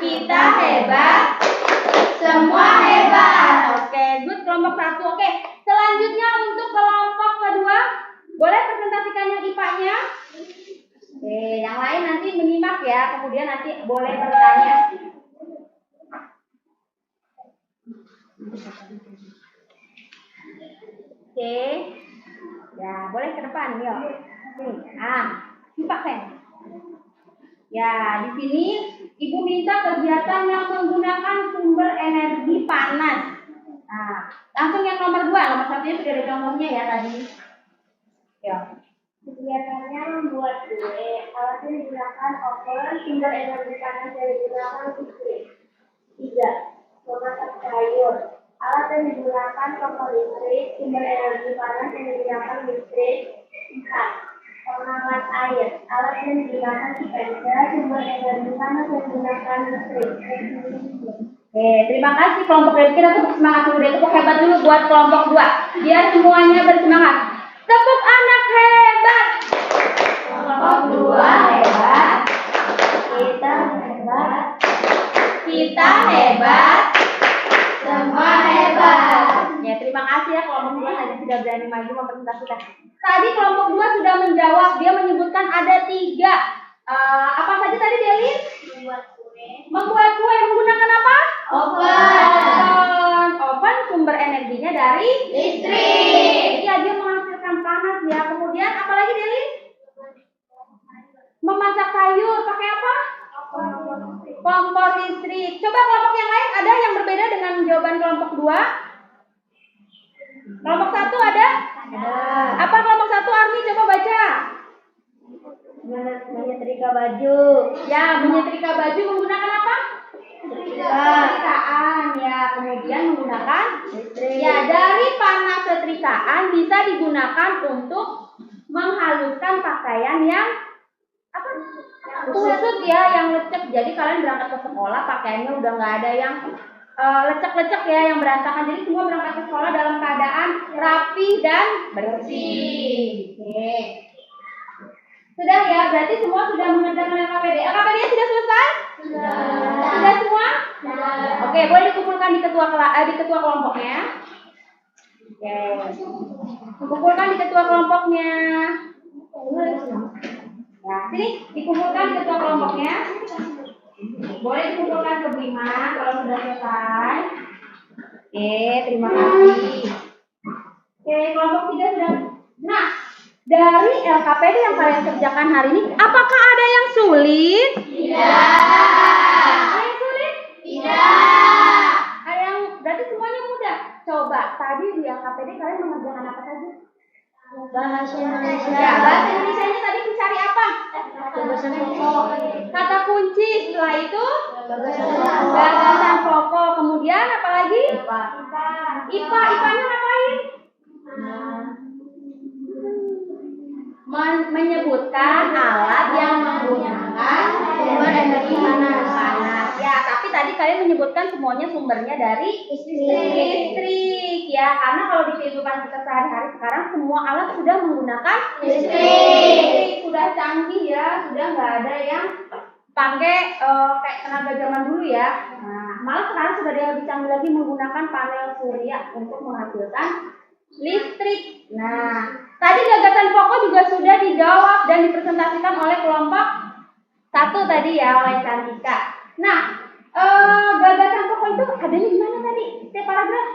kita hebat, semua hebat. Oke, good kelompok 1. Oke, selanjutnya untuk kelompok kedua, boleh presentasikan yang IPA-nya. Oke, yang lain nanti menyimak ya, kemudian nanti boleh bertanya. Oke, ya boleh ke depan, yuk. Simak kan? Ya, di sini Ibu minta kegiatan yang menggunakan sumber energi panas. Nah, langsung yang nomor 2, nomor 1-nya sudah ada contohnya ya tadi. Ya. Kegiatannya membuat kue, alatnya digunakan oven, sumber energi panas yang digunakan listrik. 3. Memasak sayur, alat yang digunakan kompor listrik, sumber energi panas yang digunakan listrik. 4. Pengawet air, alat yang digunakan sepeda, sumber energi panas yang digunakan listrik. Oke, terima kasih kelompok dari kita, tepuk semangat dulu deh, tepuk hebat dulu buat kelompok 2. Biar semuanya bersemangat. Tepuk anak hebat. Kelompok 2 hebat. Kita hebat. Kita hebat. Semua hebat. Ya, terima kasih ya kelompok 2 tadi sudah berani maju mempresentasikan. Tadi kelompok 2 sudah menjawab, dia menyebutkan ada 3. Apa saja tadi Delin? Membuat kue menggunakan apa? Oven sumber energinya dari listrik. Iya, dia menghasilkan panas ya. Kemudian apa lagi Delin? Memasak sayur pakai apa? Kompor listrik. Coba kelompok yang lain ada yang berbeda dengan jawaban kelompok 2? Kelompok 1 ada? Apa kelompok 1 Armi? Coba baca. Menyetrika baju. Ya, menyetrika baju menggunakan apa? Setrikaan. Ya, kemudian menggunakan listrik. Ya, dari panas setrikaan bisa digunakan untuk menghaluskan pakaian yang apa? Kusut ya, yang lecek. Jadi kalian berangkat ke sekolah pakaiannya udah nggak ada yang lecek-lecek ya, yang berantakan. Jadi semua berangkat ke sekolah dalam keadaan rapi dan bersih. Oke. Sudah ya, berarti semua sudah mengerjakan LKPD. LKPD-nya sudah selesai? Sudah semua? Oke, boleh dikumpulkan di ketua kelompoknya. Oke. Dikumpulkan di ketua kelompoknya. Ya, sini dikumpulkan di ketua kelompoknya. Boleh dikumpulkan ke Bima kalau sudah selesai. Oke, terima kasih. Oke, kelompok 3 sudah. Nah, dari LKPD yang kalian kerjakan hari ini, apakah ada yang sulit? Tidak. Ada yang sulit? Tidak. Ada yang berarti semuanya mudah. Coba tadi di LKPD kalian mengerjakan apa saja? Bahasa Indonesia. Ya, bahasa Indonesianya tadi dicari apa? Gagasan pokok. Kata kunci. Setelah itu Gagasan pokok. gagasan pokok. Kemudian apa lagi? IPA. IPA-nya ngapain? Menyebutkan alat yang menggunakan Sumber energi panas. Ya, tapi tadi kalian menyebutkan semuanya sumbernya dari listrik ya, karena kalau di kehidupan kita sehari-hari sekarang semua alat sudah menggunakan listrik, sudah canggih ya, sudah nggak ada yang pakai kayak tenaga zaman dulu ya. Nah, malah sekarang sudah ada yang lebih canggih lagi menggunakan panel surya untuk menghasilkan listrik. Nah, tadi gagasan pokok juga sudah dijawab dan dipresentasikan oleh kelompok 1 tadi ya, oleh Cantika. Nah, gagasan pokok itu adanya di mana tadi? Setiap paragraf?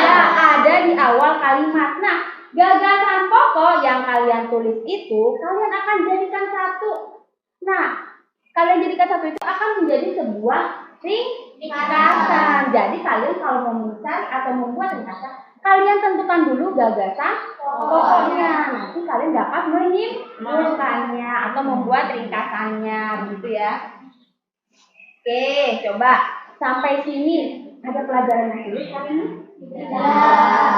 Ya, ada di awal kalimat. Nah, gagasan pokok yang kalian tulis itu kalian akan jadikan satu. Nah, kalian jadikan satu itu akan menjadi sebuah ringkasan. Jadi kalian kalau mau mencari atau membuat ringkasan, kalian tentukan dulu gagasan pokoknya. Nanti kalian dapat menyimpulkannya atau membuat ringkasannya, begitu ya. Oke, coba sampai sini ada pelajaran yang sulit hari ini? Tidak.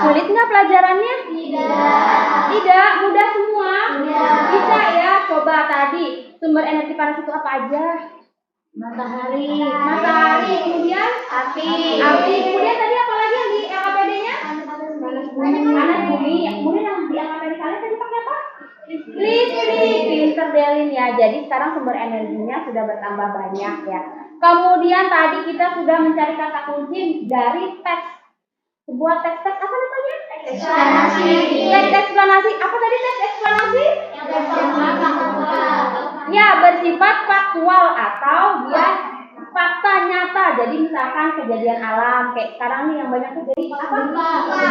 Sulit nggak pelajarannya? Tidak. Tidak, mudah semua. Iya. Bisa ya. Coba tadi sumber energi panas itu apa aja? Matahari. Matahari, kemudian Api. api, kemudian tadi apa lagi yang di LKPD-nya? Panas bumi. Panas bumi. Kemudian yang di LKPD kalian tadi pakai apa? Listrik. Pinter Delin ya. Jadi sekarang sumber energinya sudah bertambah banyak ya. Kemudian tadi kita sudah mencari kata kunci dari teks. Sebuah teks apa namanya? Eksplanasi. Teks eksplanasi. Apa tadi teks eksplanasi? Yang bersifat faktual. Ya, bersifat faktual atau dia fakta nyata. Jadi misalkan kejadian alam kayak sekarang nih yang banyak terjadi apa?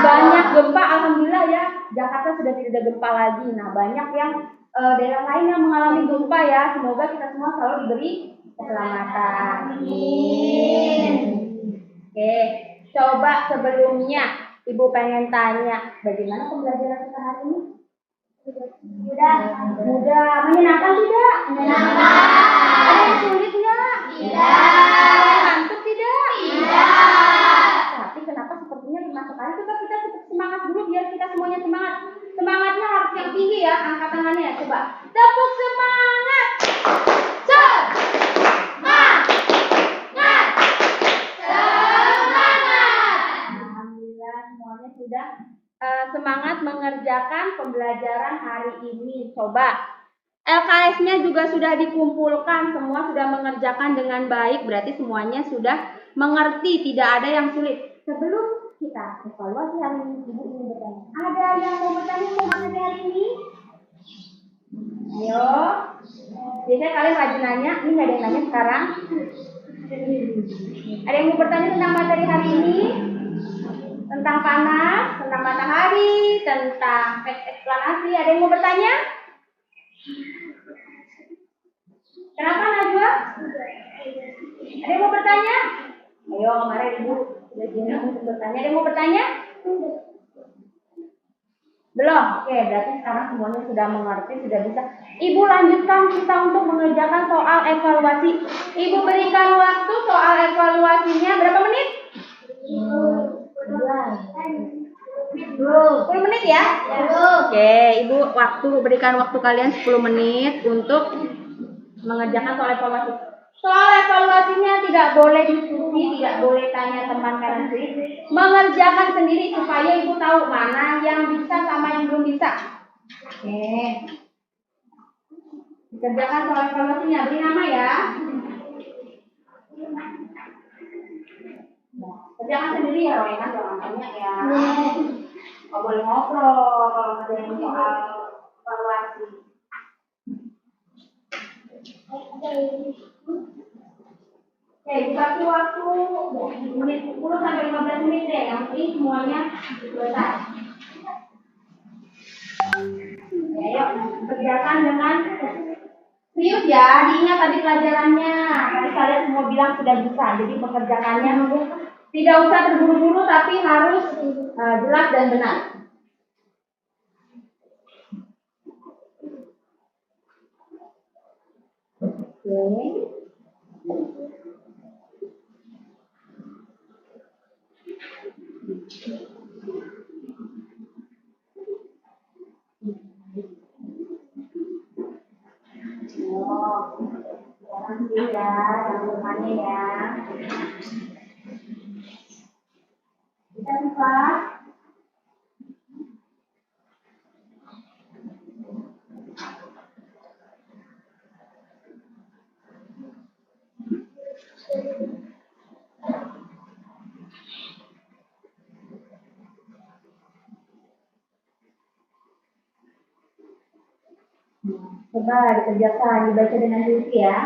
Banyak gempa, alhamdulillah ya. Jakarta sudah tidak ada gempa lagi. Nah, banyak yang daerah lain yang mengalami gempa ya. Semoga kita semua selalu diberi keselamatan. Amin. Oke, coba sebelumnya Ibu pengen tanya, bagaimana pembelajaran kita hari ini? Mudah, menyenangkan tidak? Menyenangkan. Ada yang sulit nggak? Tidak. Ngantuk tidak? Tidak. Tapi kenapa sepertinya lemah sekali? Coba kita tetap semangat dulu biar kita semuanya semangat. Semangatnya harus yang tinggi ya, angkat tangannya ya. Coba tepuk semangat. Alhamdulillah semuanya sudah semangat mengerjakan pembelajaran hari ini. Coba LKS-nya juga sudah dikumpulkan, semua sudah mengerjakan dengan baik, berarti semuanya sudah mengerti, tidak ada yang sulit. Sebelum kita evaluasi hari ini, Ibu ingin bertanya, ada yang mau bertanya mau materi hari ini? Ayo, biasanya kalian rajin nanya, ini nggak ada yang nanya sekarang. Ada yang mau bertanya tentang materi hari ini? Tentang panas, tentang matahari, tentang teks eksplanasi, ada yang mau bertanya? Kenapa Najwa? Ada yang mau bertanya? Ayo, kemarin Ibu sudah izin untuk bertanya. Ada yang mau bertanya? Belum? Oke, berarti sekarang semuanya sudah mengerti, sudah bisa. Ibu lanjutkan kita untuk mengerjakan soal evaluasi. Ibu berikan waktu soal evaluasinya berapa menit? 10 menit ya? Oke, Ibu berikan waktu kalian 10 menit untuk mengerjakan soal evaluasi. Soal evaluasinya tidak boleh diskusi, tidak boleh tanya teman kanan kiri. Mengerjakan sendiri supaya Ibu tahu mana yang bisa sama yang belum bisa. Oke. Dikerjakan soal evaluasinya, beri nama ya. Kerjakan sendiri ya, Roy, kan jangan banyak ya. Nggak boleh ngobrol kalau ngerjain soal evaluasi. Oke, dikasih waktu menit 10 sampai 15 menit deh. Yang penting semuanya selesai. Ayo, kerjakan dengan serius ya. Diingat tadi pelajarannya. Tadi kalian semua bilang sudah bisa. Jadi mengerjakannya tidak usah terburu-buru, tapi harus jelas dan benar. Oke. Sekarang sih ya, yang depannya ya. Kita buka. Coba dikerjakan, dibaca dengan teliti ya.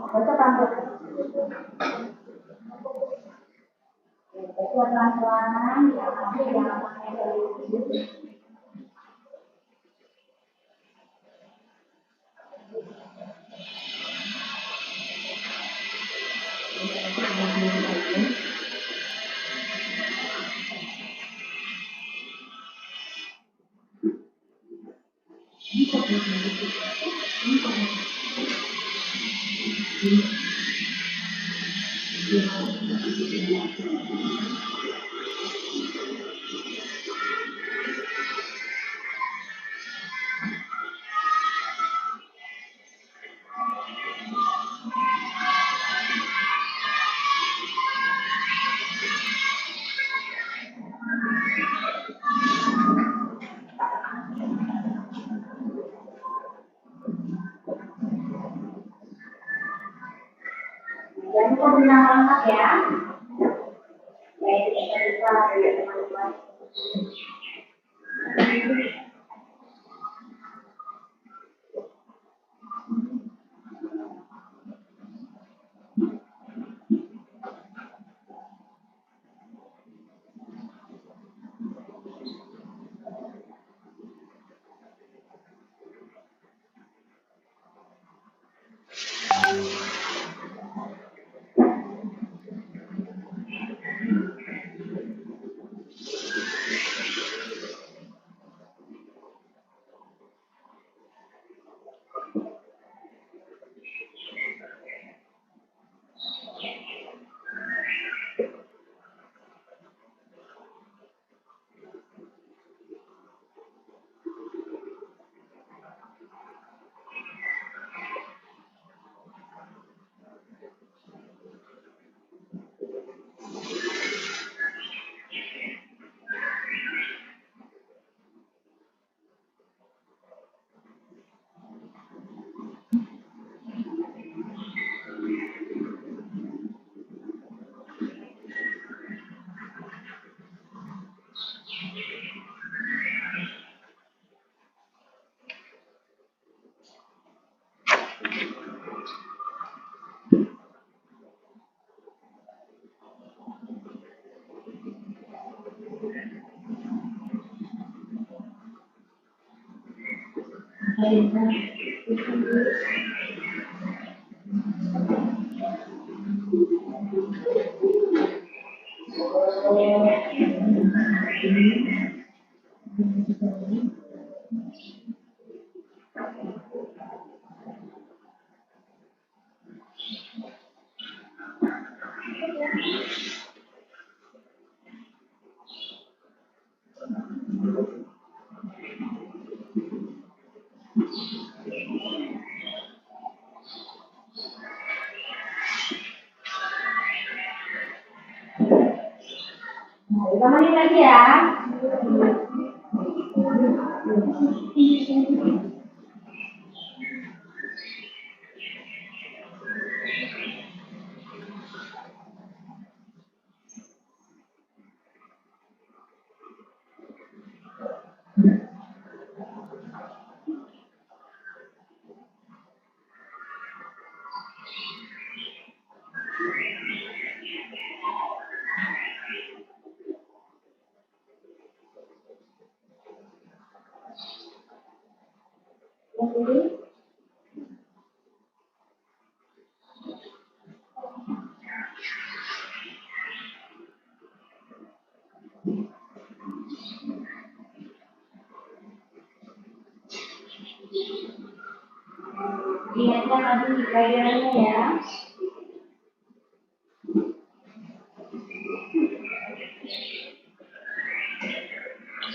Baca pelan-pelan, jangan pakai teliti. Jangan lupa beri nama lengkap ya. Baik, kita buka ya teman-teman. Kita menit lagi ya. Ingatkan tadi pelajarannya ya.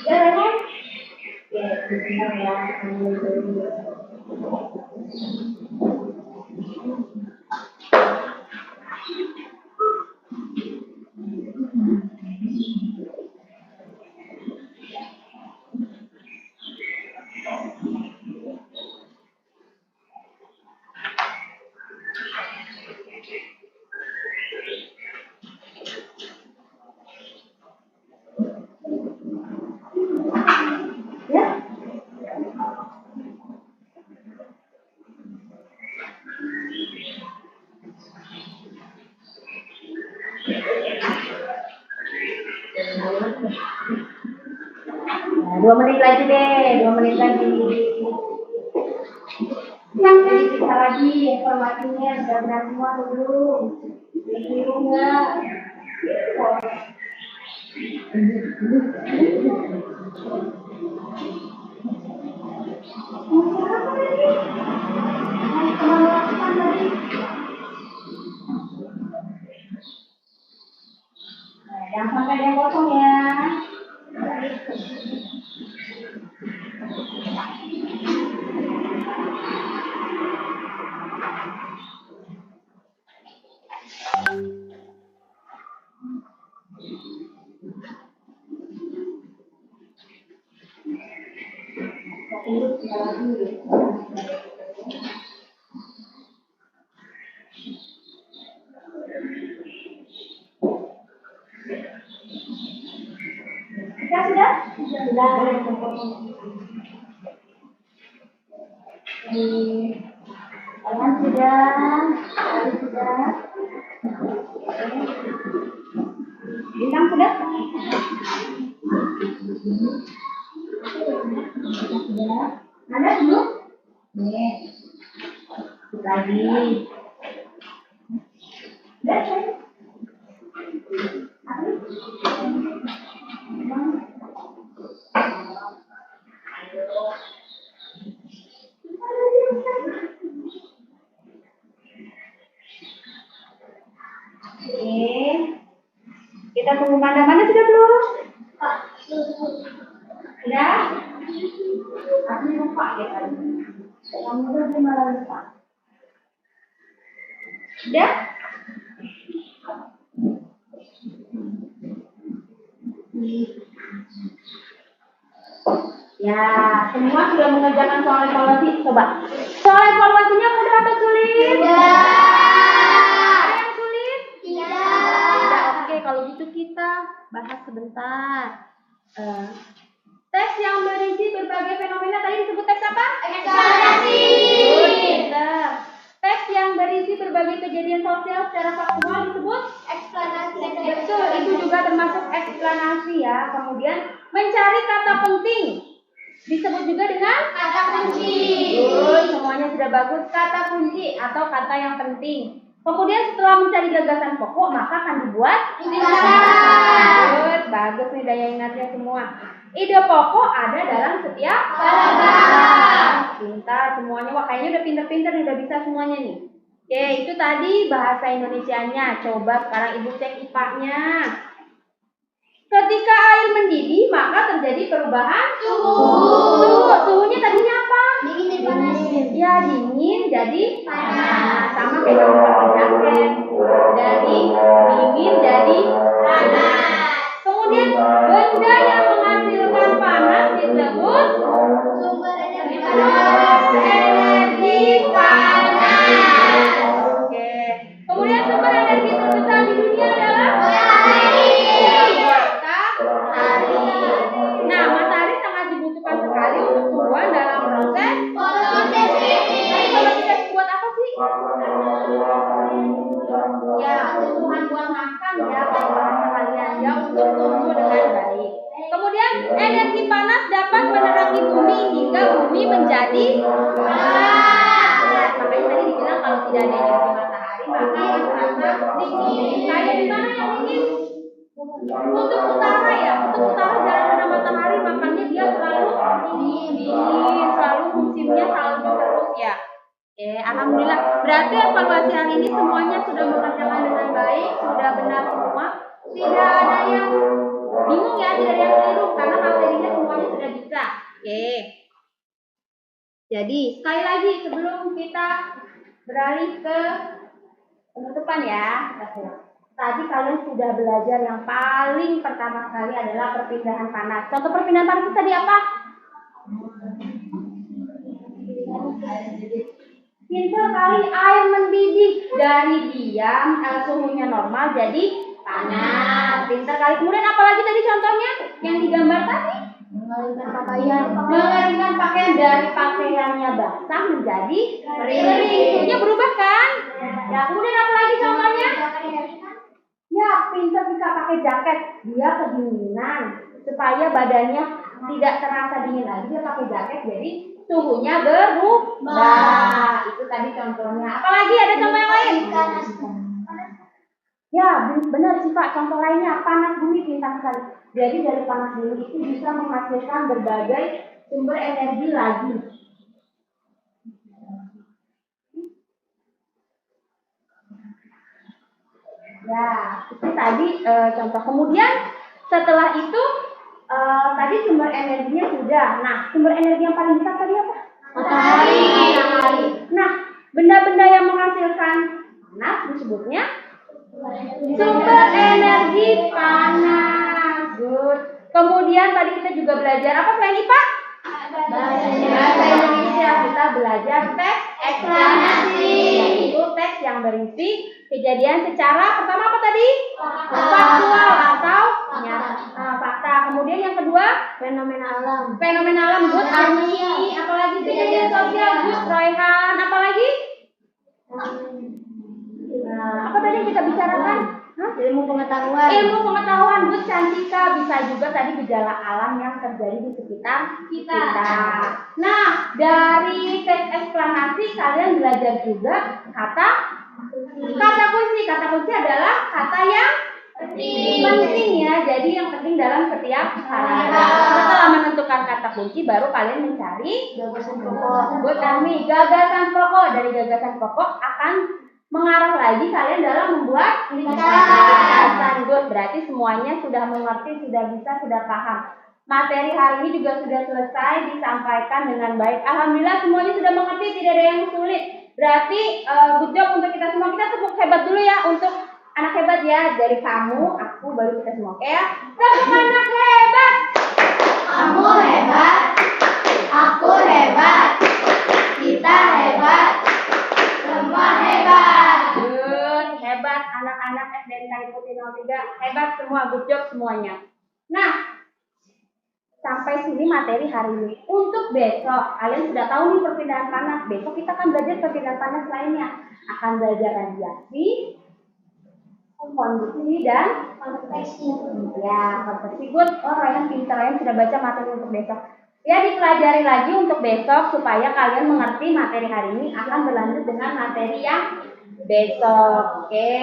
Jalannya? Oke, benar ya. Nah, 2 menit lagi deh, 2 menit lagi. Jadi bisa lagi informasinya sudah benar semua dulu. Ditiru enggak? Nah, jangan sampai ada yang kosong ya. Sudah? Tangan sudah, kaki sudah. Bintang sudah? Sudah. Ada belum? Nih. Lagi. Sudah, saya. Oke. Kita tunggu mana sudah belum? Sudah? Aku lupa ya tadi. Kamu udah malah lupa. Sudah? Ya, semua sudah mengerjakan soal evaluasi. Coba. Soal evaluasinya mudah atau sulit? Tidak. Ada yang sulit? Tidak. Oke, kalau gitu kita bahas sebentar. Eh, teks yang berisi berbagai fenomena tadi disebut teks apa? Eksplanasi. Good, pintar. Teks yang berisi berbagai kejadian sosial secara faktual disebut Eksplanasi. betul, itu juga termasuk eksplanasi ya. Kemudian mencari kata penting disebut juga dengan Kata kunci. good, semuanya sudah bagus. Kata kunci atau kata yang penting. Kemudian setelah mencari gagasan pokok maka akan dibuat Ringkasan. good, bagus nih daya ingatnya semua. Ide pokok ada dalam setiap Paragraf. pintar semuanya. Wah, kayaknya udah pintar-pintar nih, udah bisa semuanya nih. Oke, itu tadi bahasa Indonesianya. Coba sekarang Ibu cek IPA-nya. Ketika air mendidih, maka terjadi perubahan Suhu. Suhunya tadinya apa? Dingin jadi panas. Ya, dingin jadi panas. Sama kayak kamu pakai jaket. Dari dingin jadi panas. Kemudian benda yang menghasilkan panas disebut Sumber energi energi panas. Oke. Kemudian sumber energi terbesar di dunia adalah matahari. Matahari. Nah, matahari sangat dibutuhkan sekali untuk tumbuhan dalam proses Fotosintesis. Tapi fotosintesис buat apa sih? Ya, tumbuhan buat makan ya, kalau bahasa kalian ya, untuk tumbuh dengan baik. Kemudian energi panas dapat menerangi bumi hingga bumi menjadi panas. Makanya tadi dibilang kalau tidak ada energi matahari maka akan terasa dingin. Kayak di mana yang dingin? Kutub utara ya, kutub utara jarang kena matahari, makanya dia selalu dingin, selalu musimnya salju terus ya. Oke, alhamdulillah. Berarti evaluasi hari ini semuanya sudah mengerjakan dengan baik, sudah benar semua. Tidak ada yang bingung ya, tidak ada yang keliru karena materinya semuanya sudah bisa. Oke. Jadi sekali lagi sebelum kita beralih ke penutupan ya, tadi kalian sudah belajar yang paling pertama sekali adalah perpindahan panas. Contoh perpindahan panas itu tadi apa? Pintar kali, air mendidih dari diam suhunya normal jadi panas. Pintar kali. Kemudian apalagi tadi contohnya yang digambar tadi? Mengeringkan pakaian. Mengeringkan pakaian dari pakaiannya basah menjadi kering. Suhunya berubah kan? Ya, kemudian apalagi contohnya? Ya, pintar bisa pakai jaket. Dia kedinginan supaya badannya tidak terasa dingin lagi. Dia pakai jaket jadi suhunya berubah. Itu tadi contohnya. Apalagi ada contoh yang lain? Ya, benar sih Pak. Contoh lainnya panas bumi, pintar sekali. Jadi dari panas bumi itu bisa menghasilkan berbagai sumber energi lagi. Ya, itu tadi contoh. Kemudian setelah itu tadi sumber energinya sudah. Nah, sumber energi yang paling besar tadi apa? Matahari. Nah, benda-benda yang menghasilkan panas disebutnya sumber energi panas. Good. Kemudian tadi kita juga belajar apa selain IPA? Bahasa Indonesia. Kita belajar teks eksplanasi, yaitu teks yang berisi kejadian secara pertama apa tadi? Faktual atau fakta. Kemudian yang kedua Fenomena alam. fenomena alam. Good, Arni. Apalagi kejadian sosial. Good, Royhan. Apalagi? Apa tadi yang kita bicarakan? Ilmu pengetahuan. Ilmu pengetahuan. Good, Cantika. Bisa juga tadi gejala alam yang terjadi di sekitar kita. Nah, dari teks eksplanasi kalian belajar juga kata kunci. Kata kunci adalah kata yang penting ya. Jadi yang penting dalam setiap paragraf. Setelah menentukan kata kunci baru kalian mencari Gagasan pokok. Good, Armi. Gagasan pokok. Dari gagasan pokok akan mengarah lagi kalian dalam membuat ringkasan. Good, berarti semuanya sudah mengerti, sudah bisa, sudah paham. Materi hari ini juga sudah selesai disampaikan dengan baik. Alhamdulillah semuanya sudah mengerti, tidak ada yang sulit. Berarti good job untuk kita semua. Kita tepuk hebat dulu ya untuk anak hebat ya. Dari kamu, aku, baru kita semua. Oke ya? Tepuk anak hebat. Kamu hebat. Aku hebat. Kita hebat. Semua hebat. Good, hebat anak-anak SDN Kali Putih 03. Hebat semua, good job semuanya. Nah, Sampai sini materi hari ini. Untuk besok, kalian sudah tahu nih perpindahan panas. Besok kita akan belajar perpindahan panas lainnya. Akan belajar radiasi, kondisi, dan konveksi. Ya, konveksi. Good. Oh, Ryan pintar. Ryan sudah baca materi untuk besok. Ya, dipelajari lagi untuk besok supaya kalian mengerti materi hari ini akan berlanjut dengan materi yang besok. Oke.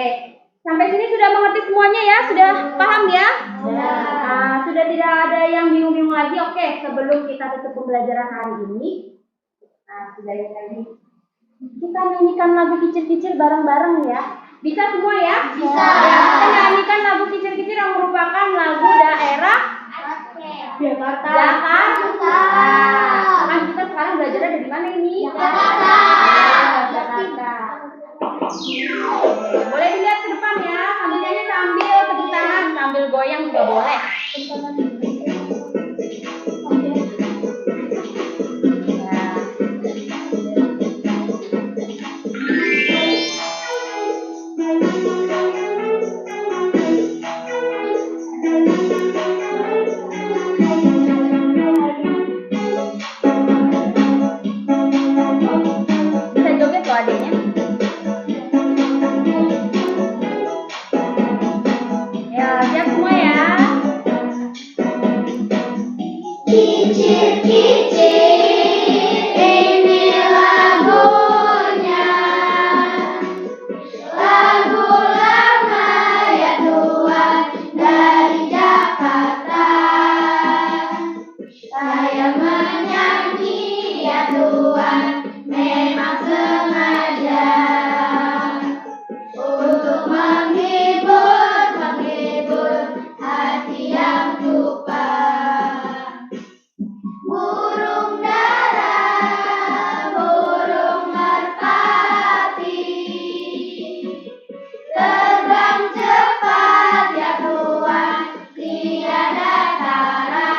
Sampai sini sudah mengerti semuanya ya? Sudah paham ya? Ya. Sudah tidak ada yang bingung-bingung lagi. Oke, sebelum kita tutup pembelajaran hari ini, sudah ini. Kita nyanyikan lagu kicir-kicir bareng-bareng ya. Bisa semua ya? Bisa. Ya, kita nyanyikan lagu kicir-kicir yang merupakan lagu daerah Jakarta. Kan kita sekarang belajarnya dari mana ini? Jakarta. Jakarta. Boleh dilihat ke depan ya. Sambil nyanyi sambil tepuk tangan, sambil goyang juga boleh. Bisa joget loh adiknya. Ya, siap semua ya. Kicir-kicir, ini lagunya. Lagu lama ya Tuhan dari Jakarta. Saya menyanyi ya Tuhan memang sengaja untuk menghibur hati yang lupa. Burung dara, burung merpati, terbang cepat ya Tuhan, tiada tara.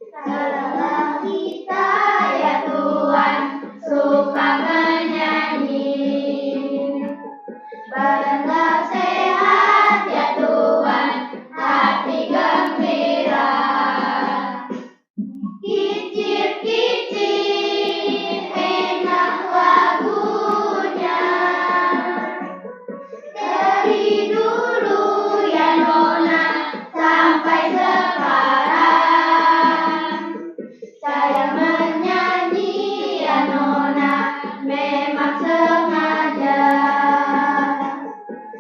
Salah kita ya Tuhan, suka menyanyi. Badanlah sehat ya Tuhan, hati gembira. Kicir-kicir, enak lagunya. Dari dulu ya Nona, sampai sekarang. Saya menyanyi ya Nona, memang sengaja.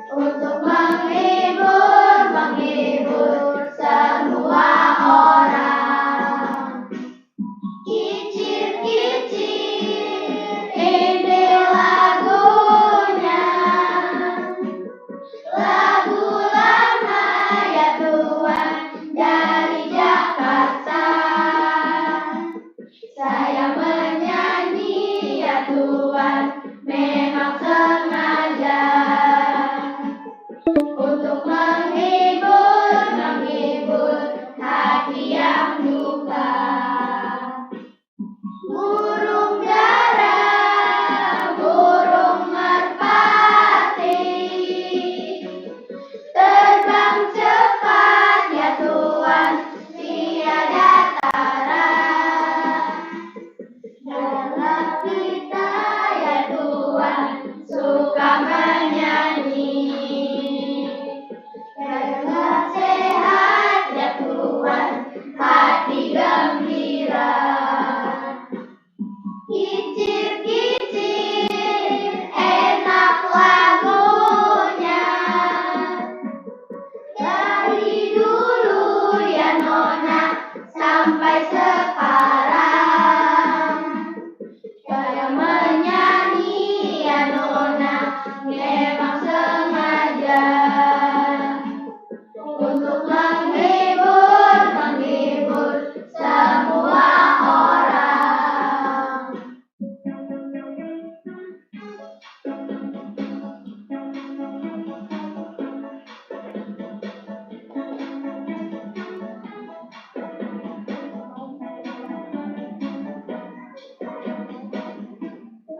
Untuk menghibur semua orang. Kicir-kicir, ini lagunya. Lagu lama ya Tuhan dari Jakarta. Saya menyanyi ya Tuhan memang sengaja. Untuk menghibur hati yang luka. Burung dara, burung merpati, terbang cepat ya Tuhan, tiada tara. Dalam kita ya Tuhan, suka menyanyi. Dalam sehat ya Tuhan, hati gembira. Kicir-kicir, enak lagunya. Dari dulu ya Nona, sampai sekarang. Saya menyanyi ya Nona, memang sengaja. Untuk menghibur semua orang.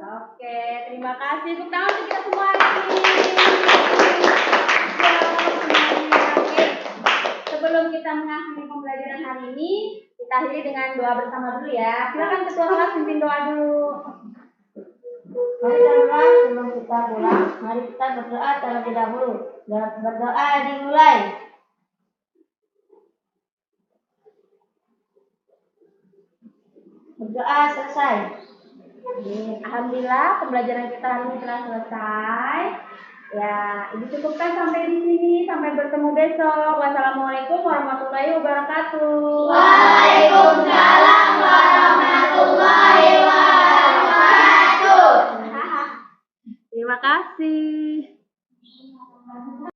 Oke, terima kasih. Tepuk tangan untuk kita semua hari ini. Ya, semuanya. Oke. sebelum kita mengakhiri pembelajaran hari ini, kita akhiri dengan doa bersama dulu ya. Silakan ketua kelas pimpin doa dulu. Mari teman-teman, sebelum kita pulang, mari kita berdoa terlebih dahulu. Berdoa dimulai. Berdoa selesai. Alhamdulillah pembelajaran kita hari ini telah selesai. Ya, ini cukupkan sampai di sini. Sampai bertemu besok. Wassalamualaikum warahmatullahi wabarakatuh. Waalaikumsalam warahmatullahi wabarakatuh. Terima kasih.